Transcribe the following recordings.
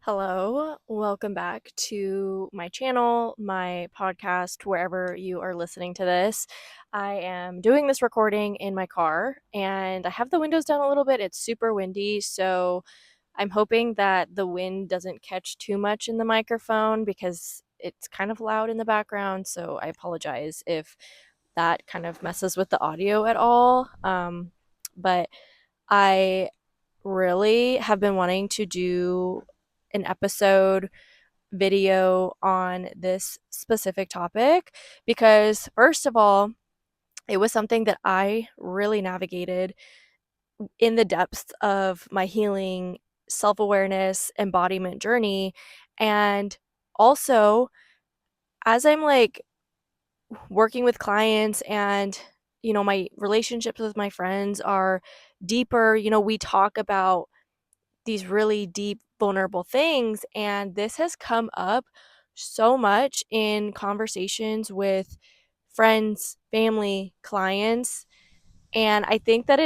Hello, welcome back to my channel, my podcast, wherever you are listening to this. I am doing this recording in my car and I have the windows down a little bit. It's super windy, so I'm hoping that the wind doesn't catch too much in the microphone because it's kind of loud in the background. So I apologize if that kind of messes with the audio at all. But I really have been wanting to do an episode video on this specific topic because, first of all, it was something that I really navigated in the depths of my healing, self awareness, embodiment journey. And also, as I'm like working with clients and my relationships with my friends are deeper, we talk about these really deep, vulnerable things. And this has come up so much in conversations with friends, family, clients. And I think that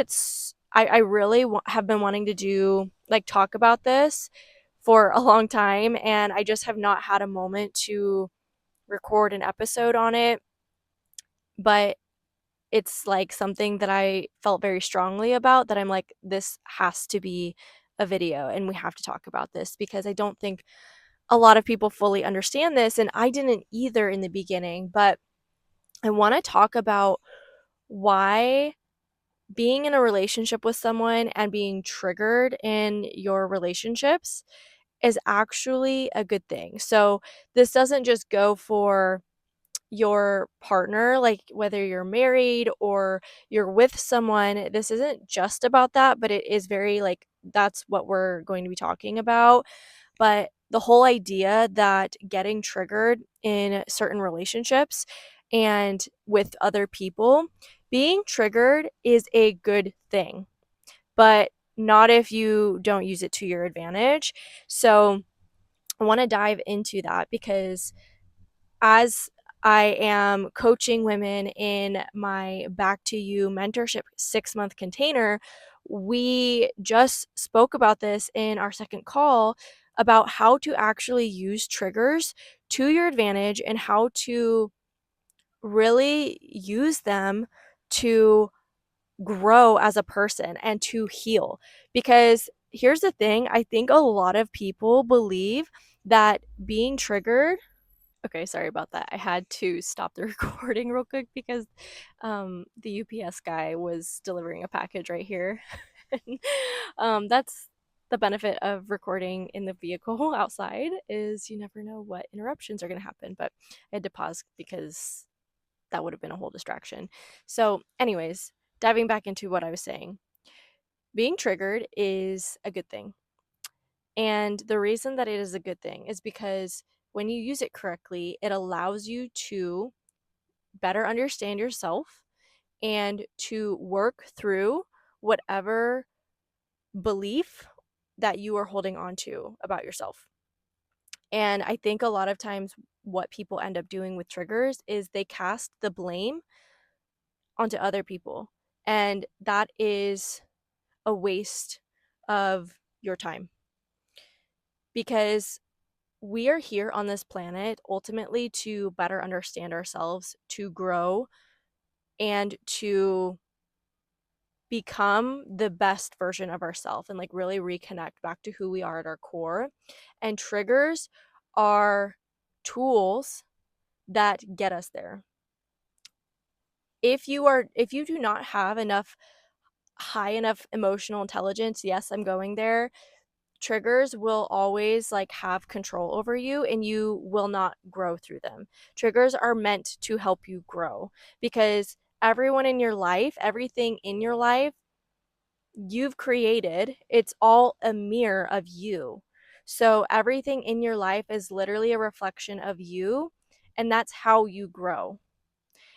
I really have been wanting to talk about this for a long time. And I just have not had a moment to record an episode on it. But it's like something that I felt very strongly about, that I'm like, this has to be a video and we have to talk about this because I don't think a lot of people fully understand this. And I didn't either in the beginning, but I want to talk about why being in a relationship with someone and being triggered in your relationships is actually a good thing. So this doesn't just go for your partner, like whether you're married or you're with someone. This isn't just about that, but it is very like that's what we're going to be talking about. But the whole idea that getting triggered in certain relationships and with other people, being triggered is a good thing, but not if you don't use it to your advantage. So I want to dive into that because as I am coaching women in my Back to You mentorship 6-month container, we just spoke about this in our second call about how to actually use triggers to your advantage and how to really use them to grow as a person and to heal. Because here's the thing, I think a lot of people believe that being triggered. Okay, sorry about that. I had to stop the recording real quick because the UPS guy was delivering a package right here. That's the benefit of recording in the vehicle outside, is you never know what interruptions are going to happen. But I had to pause because that would have been a whole distraction. So, anyways, diving back into what I was saying, being triggered is a good thing. And the reason that it is a good thing is because when you use it correctly, it allows you to better understand yourself and to work through whatever belief that you are holding on to about yourself. And I think a lot of times what people end up doing with triggers is they cast the blame onto other people. And that is a waste of your time because we are here on this planet ultimately to better understand ourselves, to grow, and to become the best version of ourselves and like really reconnect back to who we are at our core. And triggers are tools that get us there. If you do not have enough high enough emotional intelligence, yes, I'm going there, triggers will always like have control over you and you will not grow through them. Triggers are meant to help you grow because everyone in your life, everything in your life you've created, it's all a mirror of you. So everything in your life is literally a reflection of you, and that's how you grow.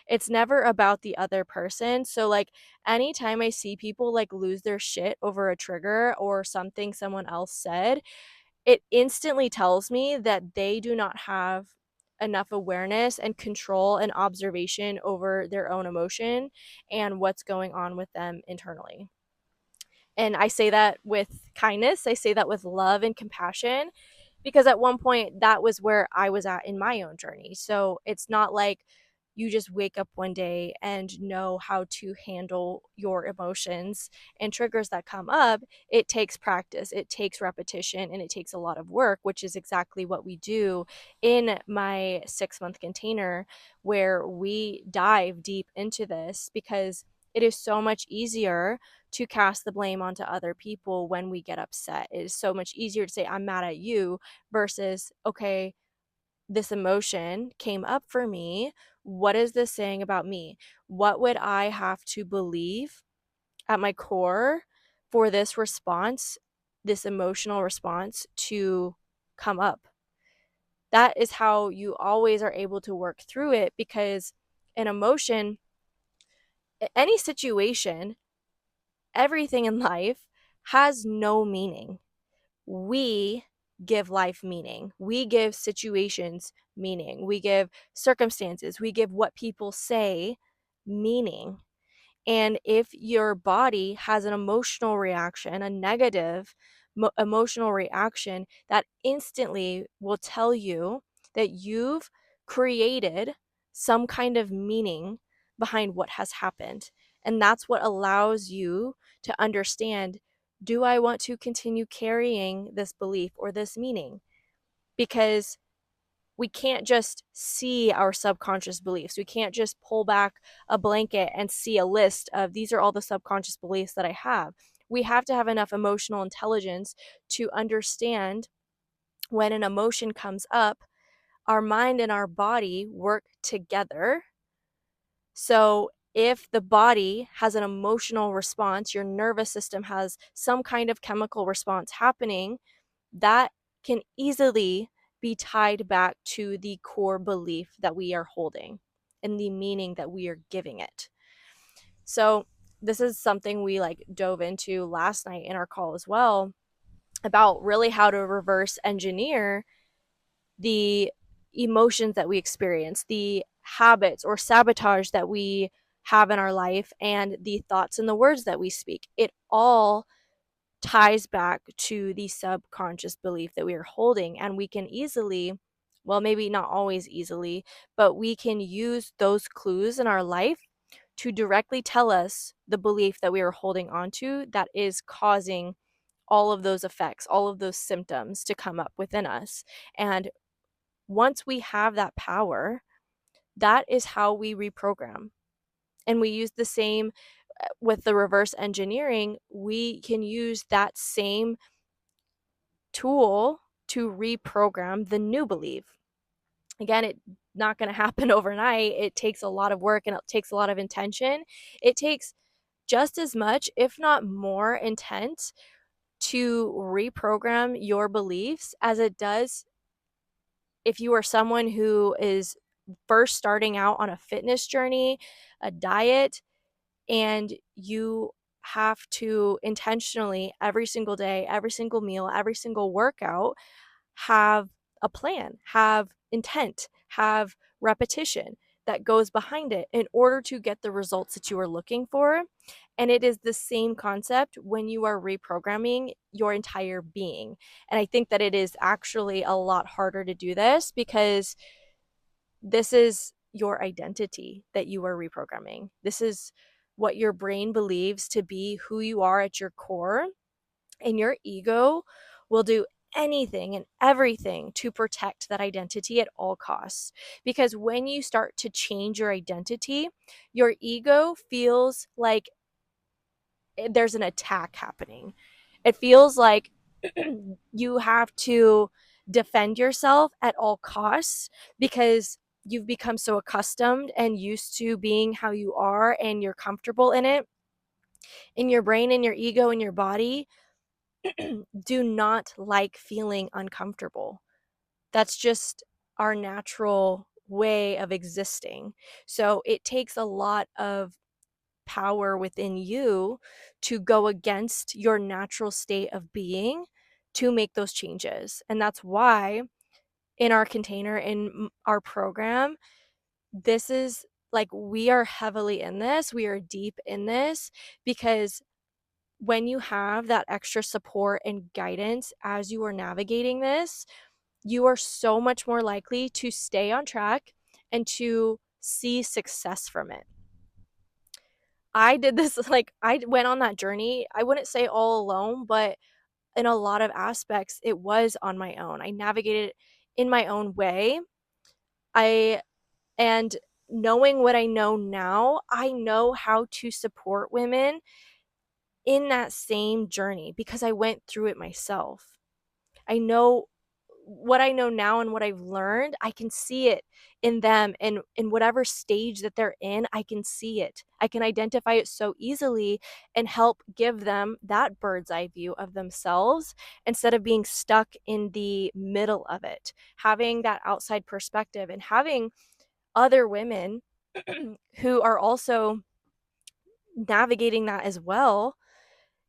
It's never about the other person. So like anytime I see people like lose their shit over a trigger or something someone else said, it instantly tells me that they do not have enough awareness and control and observation over their own emotion and what's going on with them internally. And I say that with kindness, I say that with love and compassion. because at one point that was where I was at in my own journey. So it's not like you just wake up one day and know how to handle your emotions and triggers that come up. It takes practice, it takes repetition, and it takes a lot of work, which is exactly what we do in my 6-month container, where we dive deep into this, because it is so much easier to cast the blame onto other people when we get upset. It is so much easier to say, I'm mad at you, versus, okay, this emotion came up for me. What is this saying about me? What would I have to believe at my core for this response, this emotional response, to come up? That is how you always are able to work through it, because an emotion, any situation, everything in life has no meaning. We give life meaning. We give situations meaning. We give circumstances. We give what people say meaning. And if your body has an emotional reaction, a negative emotional reaction, that instantly will tell you that you've created some kind of meaning behind what has happened. And that's what allows you to understand, do I want to continue carrying this belief or this meaning? Because we can't just see our subconscious beliefs. We can't just pull back a blanket and see a list of, these are all the subconscious beliefs that I have. We have to have enough emotional intelligence to understand when an emotion comes up, our mind and our body work together. So if the body has an emotional response, your nervous system has some kind of chemical response happening, that can easily be tied back to the core belief that we are holding and the meaning that we are giving it. So this is something we like dove into last night in our call as well, about really how to reverse engineer the emotions that we experience, the habits or sabotage that we have in our life, and the thoughts and the words that we speak. It all ties back to the subconscious belief that we are holding. And we can easily, well, maybe not always easily, but we can use those clues in our life to directly tell us the belief that we are holding onto that is causing all of those effects, all of those symptoms to come up within us. And once we have that power, that is how we reprogram. And we use the same with the reverse engineering. We can use that same tool to reprogram the new belief. Again, it's not going to happen overnight. It takes a lot of work and it takes a lot of intention. It takes just as much, if not more, intent to reprogram your beliefs as it does if you are someone who is first starting out on a fitness journey, a diet, and you have to intentionally every single day, every single meal, every single workout have a plan, have intent, have repetition that goes behind it in order to get the results that you are looking for. And it is the same concept when you are reprogramming your entire being. And I think that it is actually a lot harder to do this because this is your identity that you are reprogramming. This is what your brain believes to be who you are at your core. And your ego will do anything and everything to protect that identity at all costs. Because when you start to change your identity, your ego feels like there's an attack happening. It feels like you have to defend yourself at all costs because you've become so accustomed and used to being how you are and you're comfortable in it. In your brain and your ego and your body do not like feeling uncomfortable. That's just our natural way of existing. So it takes a lot of power within you to go against your natural state of being to make those changes. And that's why in our container, in our program, this is like, we are heavily in this, we are deep in this, because when you have that extra support and guidance as you are navigating this, you are so much more likely to stay on track and to see success from it. I did this, like, I went on that journey. I wouldn't say all alone, but in a lot of aspects, it was on my own. I navigated it in my own way. I, and knowing what I know now, I know how to support women in that same journey because I went through it myself. I know what I know now and what I've learned, I can see it in them, and in whatever stage that they're in, I can see it. I can identify it so easily and help give them that bird's eye view of themselves instead of being stuck in the middle of it. Having that outside perspective and having other women who are also navigating that as well,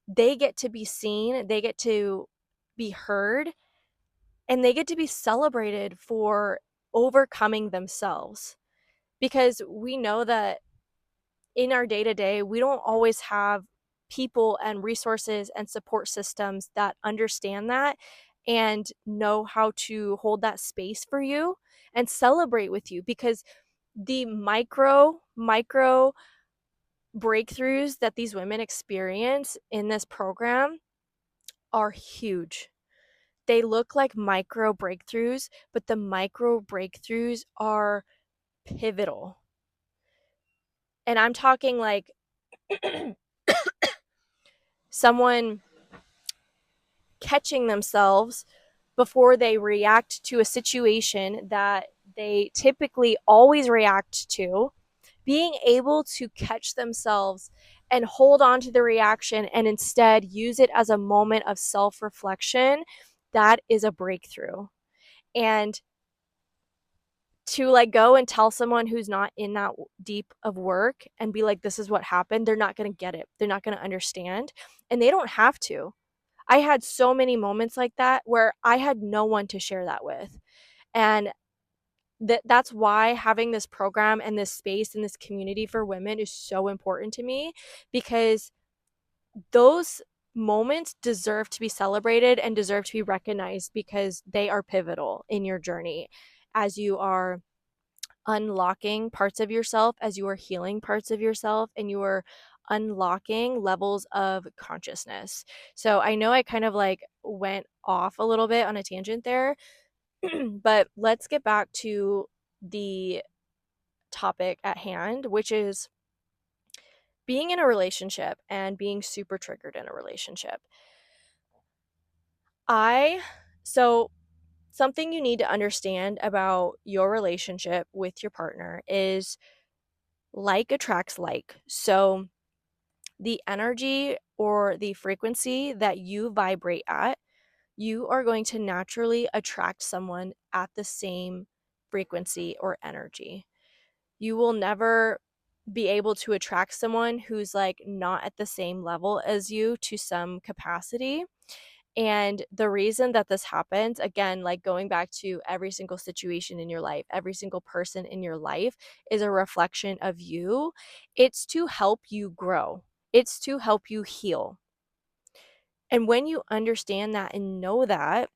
they get to be seen, they get to be heard, and they get to be celebrated for overcoming themselves. Because we know that in our day to day, we don't always have people and resources and support systems that understand that and know how to hold that space for you and celebrate with you, because the micro breakthroughs that these women experience in this program are huge. They look like micro breakthroughs, but the micro breakthroughs are pivotal. And I'm talking like someone catching themselves before they react to a situation that they typically always react to, being able to catch themselves and hold on to the reaction and instead use it as a moment of self-reflection, that is a breakthrough. And to like go and tell someone who's not in that deep of work and be like, this is what happened, they're not going to get it, they're not going to understand, and they don't have to. I had so many moments like that where I had no one to share that with. And that's why having this program and this space and this community for women is so important to me, because those moments deserve to be celebrated and deserve to be recognized because they are pivotal in your journey as you are unlocking parts of yourself, as you are healing parts of yourself, and you are unlocking levels of consciousness. So I know I kind of like went off a little bit on a tangent there, but let's get back to the topic at hand, which is being in a relationship and being super triggered in a relationship. So something you need to understand about your relationship with your partner is like attracts like. So the energy or the frequency that you vibrate at, you are going to naturally attract someone at the same frequency or energy. You will never be able to attract someone who's like not at the same level as you to some capacity. And the reason that this happens, again, like going back to every single situation in your life, every single person in your life is a reflection of you. It's to help you grow, it's to help you heal. And when you understand that and know that,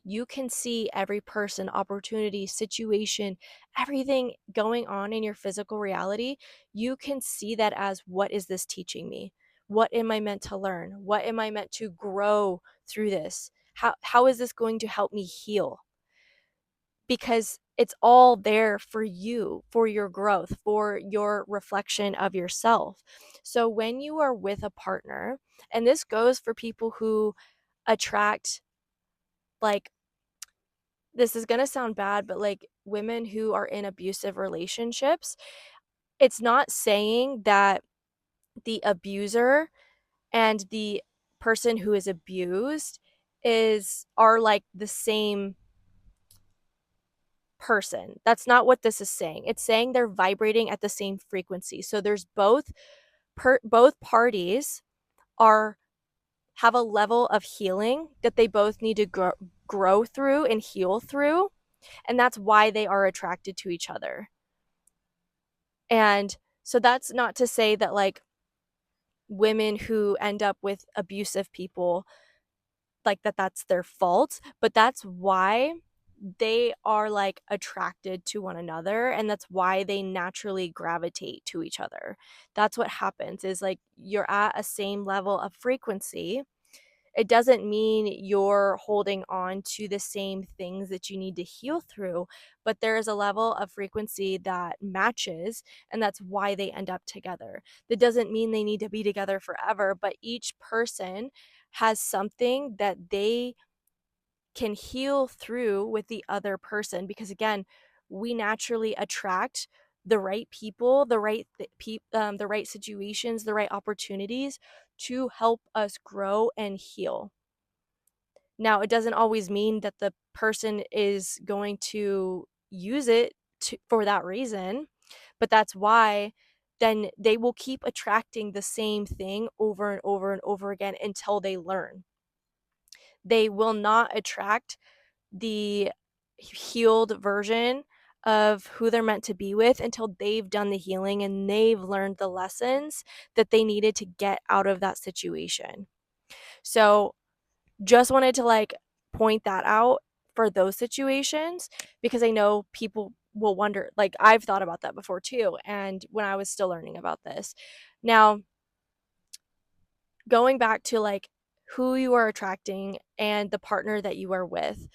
you can see every person, opportunity, situation, everything going on in your physical reality. You can see that as, what is this teaching me? What am I meant to learn? What am I meant to grow through this? How is this going to help me heal? Because it's all there for you, for your growth, for your reflection of yourself. So when you are with a partner, and this goes for people who attract, like, this is going to sound bad, but like women who are in abusive relationships, it's not saying that the abuser and the person who is abused are like the same person. That's not what this is saying. It's saying they're vibrating at the same frequency. So there's both parties are have a level of healing that they both need to grow through and heal through, and that's why they are attracted to each other. And so that's not to say that like women who end up with abusive people, like that's their fault, but that's why they are like attracted to one another, and that's why they naturally gravitate to each other. That's what happens, is like you're at a same level of frequency. It doesn't mean you're holding on to the same things that you need to heal through, but there is a level of frequency that matches, and that's why they end up together. That doesn't mean they need to be together forever, but each person has something that they can heal through with the other person, because again, we naturally attract the right people, the right situations, the right opportunities to help us grow and heal. Now, it doesn't always mean that the person is going to use it for that reason, but that's why then they will keep attracting the same thing over and over and over again until they learn. They will not attract the healed version of who they're meant to be with until they've done the healing and they've learned the lessons that they needed to get out of that situation. So, just wanted to like point that out for those situations, because I know people will wonder, like I've thought about that before too, and when I was still learning about this. Now, going back to like who you are attracting and the partner that you are with.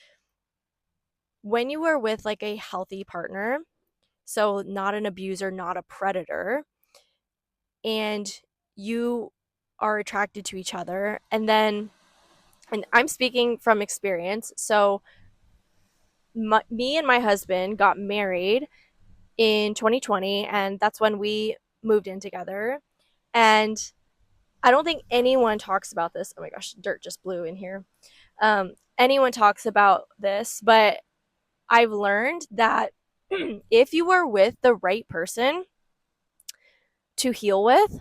When you are with like a healthy partner, so not an abuser, not a predator, and you are attracted to each other, and I'm speaking from experience. So me and my husband got married in 2020, and that's when we moved in together. And I don't think anyone talks about this. Oh my gosh, dirt just blew in here. Anyone talks about this, but I've learned that if you are with the right person to heal with,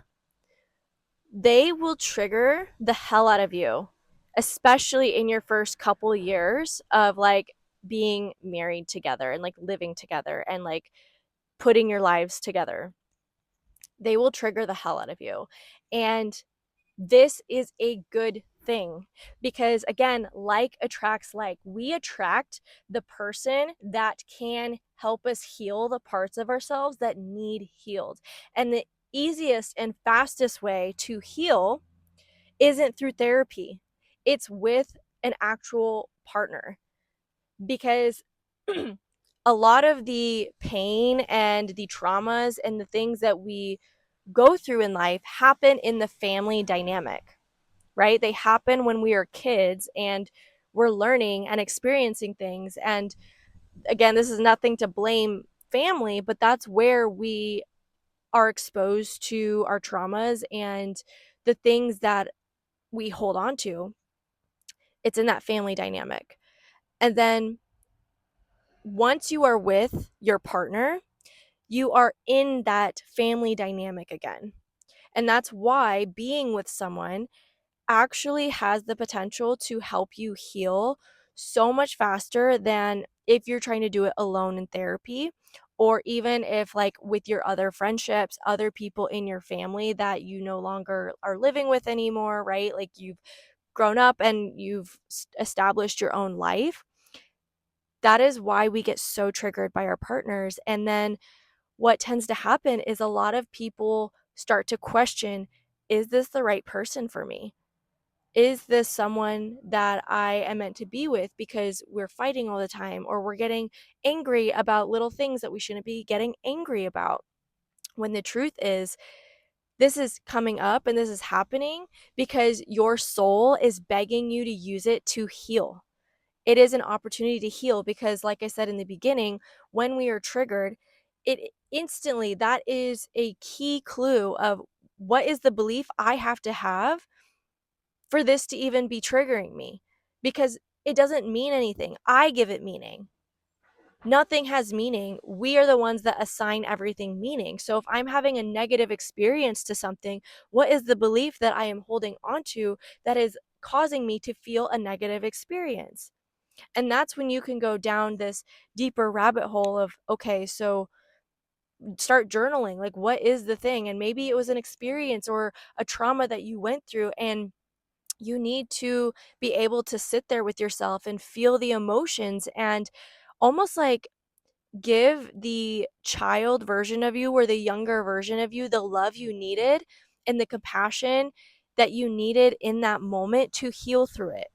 they will trigger the hell out of you, especially in your first couple years of like being married together and like living together and like putting your lives together. They will trigger the hell out of you. And this is a good thing, because again, like attracts like. We attract the person that can help us heal the parts of ourselves that need healed. And the easiest and fastest way to heal isn't through therapy, it's with an actual partner. Because a lot of the pain and the traumas and the things that we go through in life happen in the family dynamic, right? They happen when we are kids and we're learning and experiencing things. And again, this is nothing to blame family, but that's where we are exposed to our traumas and the things that we hold on to. It's in that family dynamic. And then once you are with your partner, you are in that family dynamic again. And that's why being with someone actually has the potential to help you heal so much faster than if you're trying to do it alone in therapy, or even if like with your other friendships, other people in your family that you no longer are living with anymore, right? Like you've grown up and you've established your own life. That is why we get so triggered by our partners. And then what tends to happen is a lot of people start to question, is this the right person for me? Is this someone that I am meant to be with? Because we're fighting all the time, or we're getting angry about little things that we shouldn't be getting angry about. When the truth is, this is coming up and this is happening because your soul is begging you to use it to heal. It is an opportunity to heal because, like I said in the beginning, when we are triggered, it instantly, that is a key clue of what is the belief I have to have for this to even be triggering me, because it doesn't mean anything. I give it meaning. Nothing has meaning. We are the ones that assign everything meaning. So if I'm having a negative experience to something, what is the belief that I am holding onto that is causing me to feel a negative experience? And that's when you can go down this deeper rabbit hole of, okay, so start journaling. Like, what is the thing? And maybe it was an experience or a trauma that you went through, and You need to be able to sit there with yourself and feel the emotions and almost like give the child version of you or the younger version of you the love you needed and the compassion that you needed in that moment to heal through it.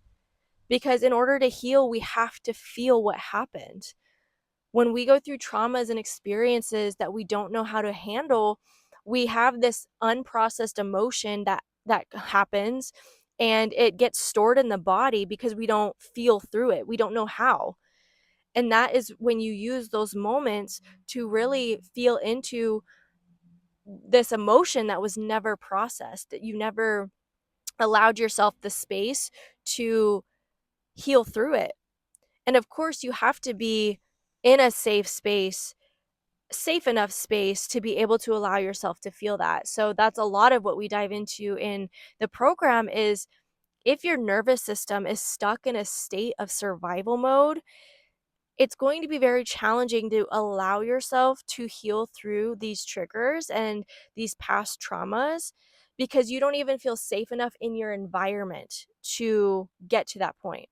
Because in order to heal, we have to feel what happened. When we go through traumas and experiences that we don't know how to handle, we have this unprocessed emotion that happens, and it gets stored in the body because we don't feel through it. We don't know how. And that is when you use those moments to really feel into this emotion that was never processed, that you never allowed yourself the space to heal through it. And of course, you have to be in a safe space, safe enough space to be able to allow yourself to feel that. So that's a lot of what we dive into in the program is if your nervous system is stuck in a state of survival mode, it's going to be very challenging to allow yourself to heal through these triggers and these past traumas because you don't even feel safe enough in your environment to get to that point.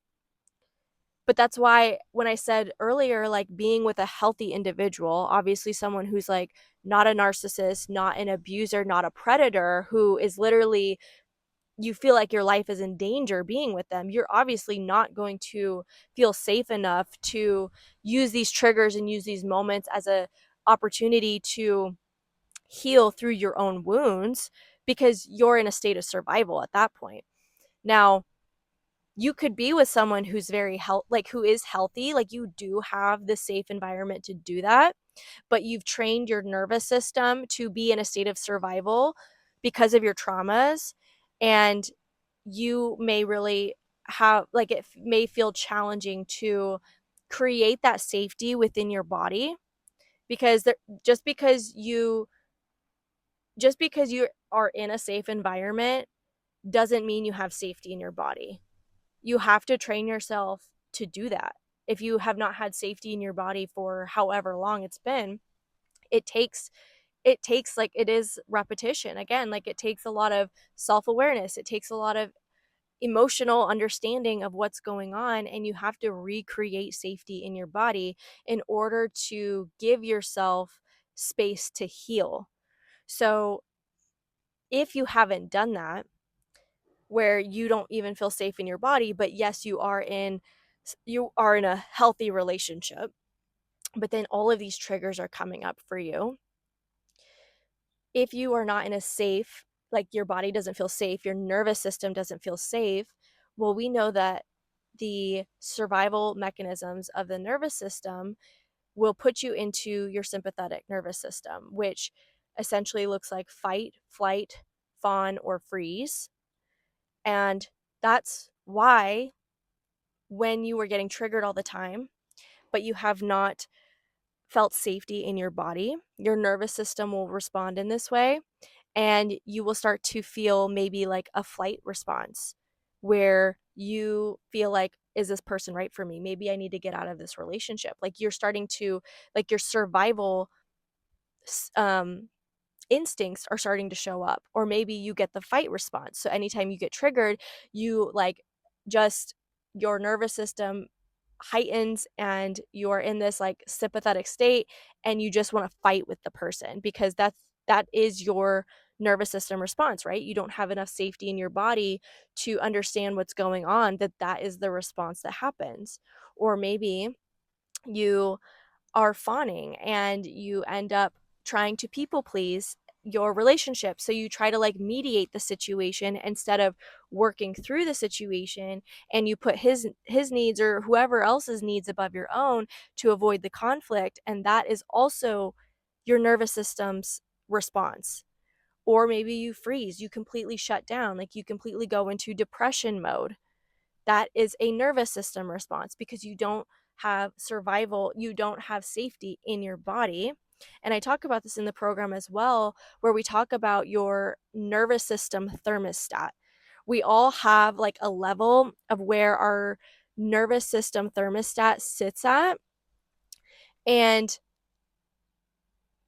But that's why when I said earlier, like being with a healthy individual, obviously someone who's like not a narcissist, not an abuser, not a predator, who is literally, you feel like your life is in danger being with them, you're obviously not going to feel safe enough to use these triggers and use these moments as a opportunity to heal through your own wounds because you're in a state of survival at that point. Now, you could be with someone who's very like who is healthy, like you do have the safe environment to do that, but you've trained your nervous system to be in a state of survival because of your traumas, and you may really have like it may feel challenging to create that safety within your body because there, just because you are in a safe environment doesn't mean you have safety in your body. You have to train yourself to do that. If you have not had safety in your body for however long it's been, it takes like it is repetition. Again, like it takes a lot of self-awareness. It takes a lot of emotional understanding of what's going on, and you have to recreate safety in your body in order to give yourself space to heal. So, if you haven't done that, where you don't even feel safe in your body, but yes, you are in a healthy relationship, but then all of these triggers are coming up for you. If you are not in a safe, like your body doesn't feel safe, your nervous system doesn't feel safe, well, we know that the survival mechanisms of the nervous system will put you into your sympathetic nervous system, which essentially looks like fight, flight, fawn, or freeze. And that's why when you were getting triggered all the time, but you have not felt safety in your body, your nervous system will respond in this way. And you will start to feel maybe like a flight response where you feel like, is this person right for me? Maybe I need to get out of this relationship. Like you're starting to, like your survival um, instincts are starting to show up, or maybe you get the fight response. So anytime you get triggered, you like just your nervous system heightens and you're in this like sympathetic state and you just want to fight with the person because that is your nervous system response, right? You don't have enough safety in your body to understand what's going on, that is the response that happens. Or maybe you are fawning and you end up trying to people please your relationship. So you try to like mediate the situation instead of working through the situation, and you put his needs or whoever else's needs above your own to avoid the conflict, and that is also your nervous system's response. Or maybe you freeze, you completely shut down, like you completely go into depression mode. That is a nervous system response because you don't have survival, you don't have safety in your body. And I talk about this in the program as well, where we talk about your nervous system thermostat. We all have like a level of where our nervous system thermostat sits at. And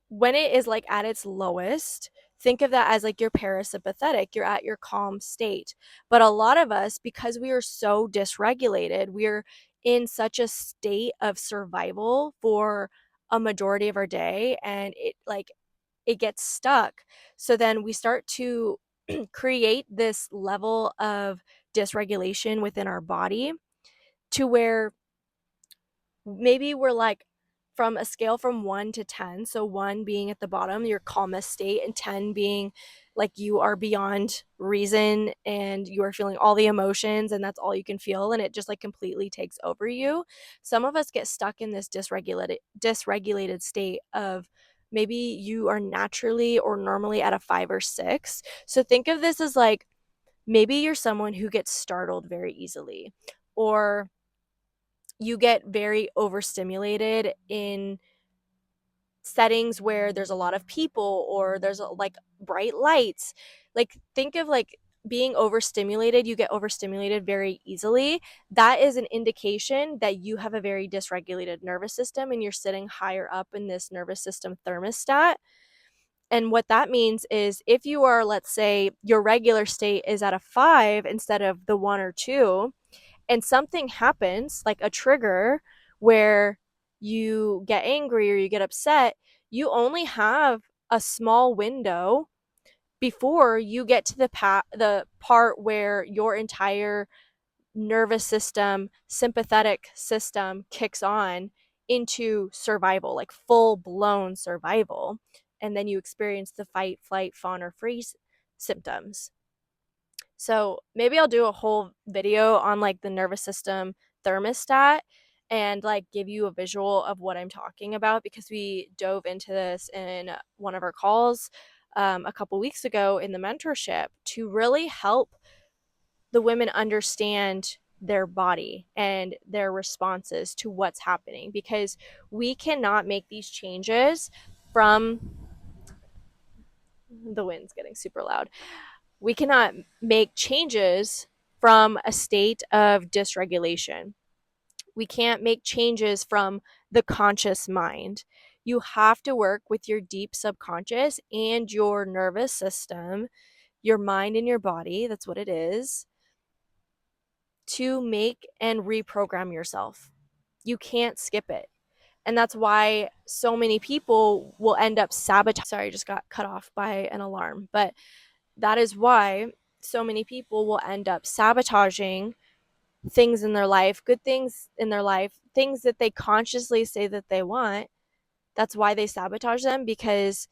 when it is like at its lowest, think of that as like you're parasympathetic, you're at your calm state. But a lot of us, because we are so dysregulated, we're in such a state of survival for a majority of our day, and it gets stuck. So then we start to create this level of dysregulation within our body to where maybe we're like from a scale from 1 to 10, so 1 being at the bottom, your calmest state, and 10 being like you are beyond reason and you are feeling all the emotions and that's all you can feel, and it just like completely takes over you. Some of us get stuck in this dysregulated state of maybe you are naturally or normally at a 5 or 6. So think of this as like maybe you're someone who gets startled very easily, or you get very overstimulated in settings where there's a lot of people or there's like bright lights. Like think of like being overstimulated, you get overstimulated very easily. That is an indication that you have a very dysregulated nervous system and you're sitting higher up in this nervous system thermostat. And what that means is if you are, let's say, your regular state is at a 5 instead of the 1 or 2, and something happens, like a trigger where you get angry or you get upset, you only have a small window before you get to the part where your entire nervous system, sympathetic system kicks on into survival, like full blown survival. And then you experience the fight, flight, fawn, or freeze symptoms. So maybe I'll do a whole video on like the nervous system thermostat and like give you a visual of what I'm talking about, because we dove into this in one of our calls a couple weeks ago in the mentorship to really help the women understand their body and their responses to what's happening, because we cannot make these changes from the wind's getting super loud. We cannot make changes from a state of dysregulation. We can't make changes from the conscious mind. You have to work with your deep subconscious and your nervous system, your mind and your body, that's what it is, to make and reprogram yourself. You can't skip it. And that's why so many people will end up sabotaging. Sorry, I just got cut off by an alarm. But that is why so many people will end up sabotaging things in their life, good things in their life, things that they consciously say that they want. That's why they sabotage them, because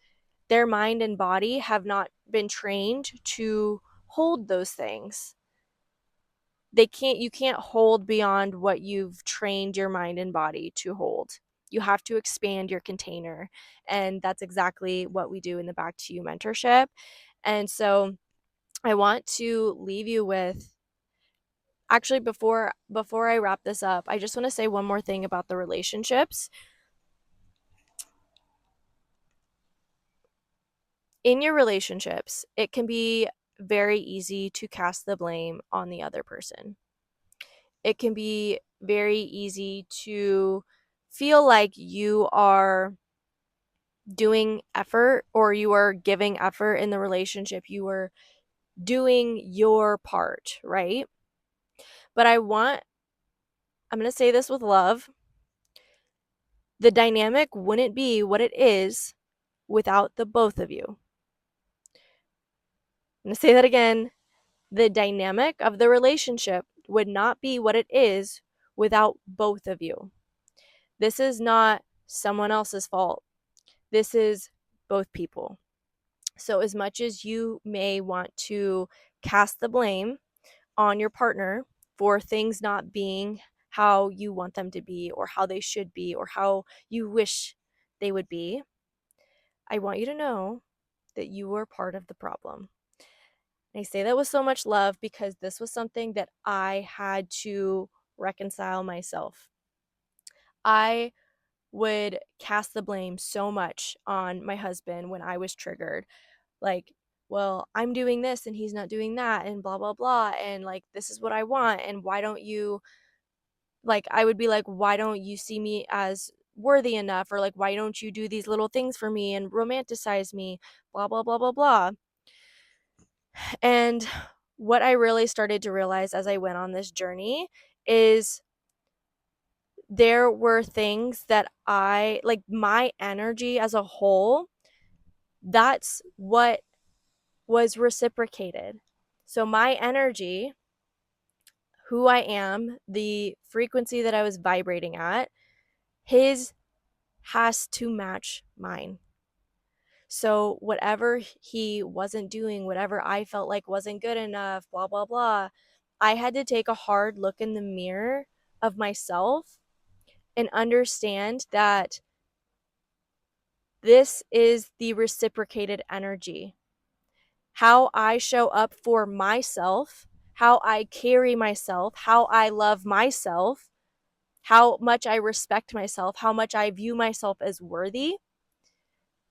their mind and body have not been trained to hold those things. You can't hold beyond what you've trained your mind and body to hold. You have to expand your container. And that's exactly what we do in the Back to You mentorship. And so I want to leave you with, actually, before I wrap this up, I just want to say one more thing about the relationships. In your relationships, it can be very easy to cast the blame on the other person. It can be very easy to feel like you are doing effort or you are giving effort in the relationship. You are doing your part, right? But I'm going to say this with love. The dynamic wouldn't be what it is without the both of you. I'm going to say that again. The dynamic of the relationship would not be what it is without both of you. This is not someone else's fault. This is both people. So as much as you may want to cast the blame on your partner for things not being how you want them to be or how they should be or how you wish they would be, I want you to know that you are part of the problem. And I say that with so much love because this was something that I had to reconcile myself. I would cast the blame so much on my husband when I was triggered. Like, well, I'm doing this and he's not doing that and blah, blah, blah. And like, this is what I want. And why don't you, like, I would be like, why don't you see me as worthy enough, or like, why don't you do these little things for me and romanticize me, blah blah blah blah blah. And what I really started to realize as I went on this journey is there were things that I like, my energy as a whole, that's what was reciprocated. So my energy, who I am, the frequency that I was vibrating at, his has to match mine. So whatever he wasn't doing, whatever I felt like wasn't good enough, blah blah blah, I had to take a hard look in the mirror of myself and understand that this is the reciprocated energy. How I show up for myself, how I carry myself, how I love myself, how much I respect myself, how much I view myself as worthy,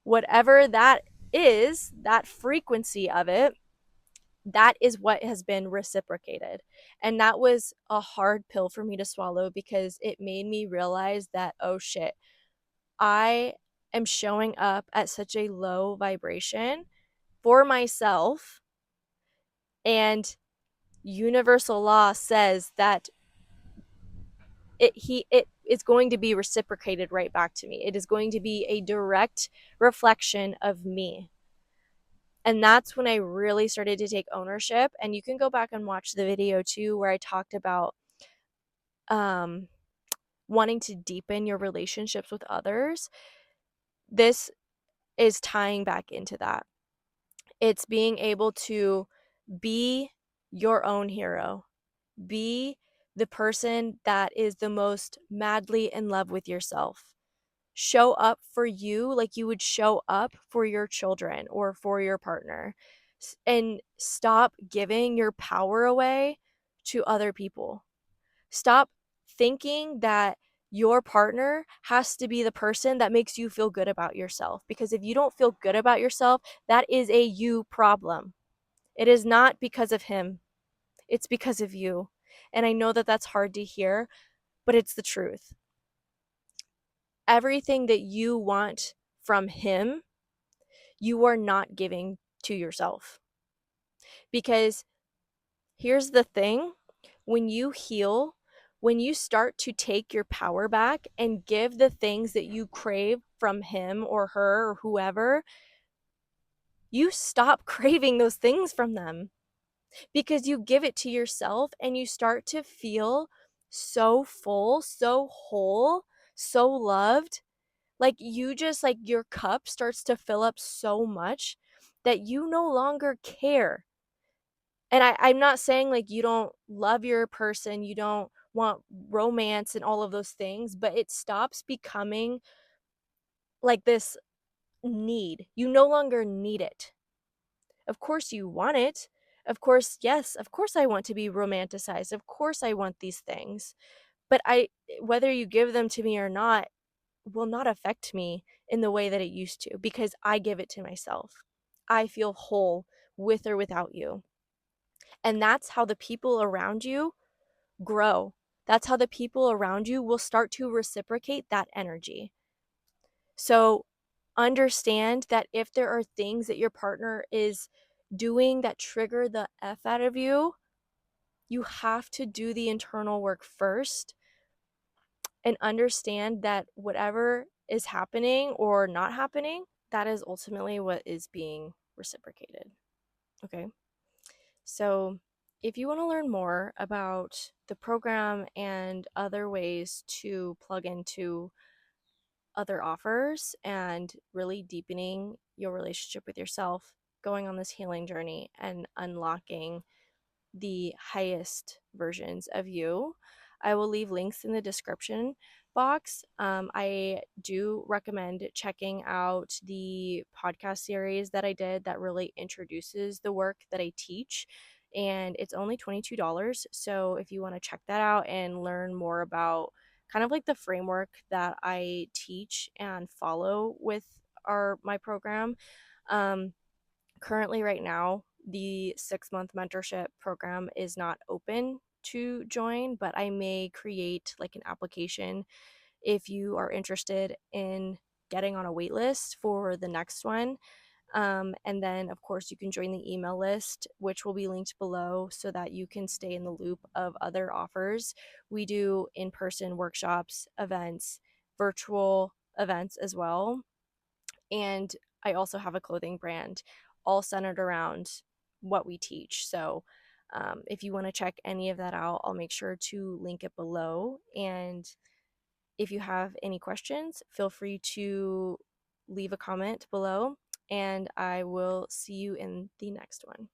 whatever that is, that frequency of it, that is what has been reciprocated. And that was a hard pill for me to swallow, because it made me realize that, oh shit, I am showing up at such a low vibration for myself, and universal law says that it is going to be reciprocated right back to me. It is going to be a direct reflection of me. And that's when I really started to take ownership. And you can go back and watch the video too, where I talked about wanting to deepen your relationships with others. This is tying back into that. It's being able to be your own hero, be the person that is the most madly in love with yourself. Show up for you like you would show up for your children or for your partner, and stop giving your power away to other people. Stop thinking that your partner has to be the person that makes you feel good about yourself, because if you don't feel good about yourself, that is a you problem. It is not because of him, it's because of you. And I know that that's hard to hear, but it's the truth. Everything that you want from him, you are not giving to yourself. Because here's the thing, when you heal, when you start to take your power back and give the things that you crave from him or her or whoever, you stop craving those things from them, because you give it to yourself and you start to feel so full, so whole, so loved. Like you just, like, your cup starts to fill up so much that you no longer care. And I'm not saying like you don't love your person, you don't want romance and all of those things, but it stops becoming like this need. You no longer need it. Of course you want it. Of course, yes, of course I want to be romanticized. Of course I want these things. But whether you give them to me or not will not affect me in the way that it used to, because I give it to myself. I feel whole with or without you. And that's how the people around you grow. That's how the people around you will start to reciprocate that energy. So understand that if there are things that your partner is doing that trigger the F out of you, you have to do the internal work first and understand that whatever is happening or not happening, that is ultimately what is being reciprocated. Okay. So if you want to learn more about the program and other ways to plug into other offers and really deepening your relationship with yourself, going on this healing journey and unlocking the highest versions of you, I will leave links in the description box. I do recommend checking out the podcast series that I did that really introduces the work that I teach. And it's only $22. So if you want to check that out and learn more about kind of like the framework that I teach and follow with my program, currently right now the 6-month mentorship program is not open to join, but I may create like an application if you are interested in getting on a wait list for the next one. And then, of course, you can join the email list, which will be linked below so that you can stay in the loop of other offers. We do in-person workshops, events, virtual events as well. And I also have a clothing brand all centered around what we teach. So if you want to check any of that out, I'll make sure to link it below. And if you have any questions, feel free to leave a comment below, and I will see you in the next one.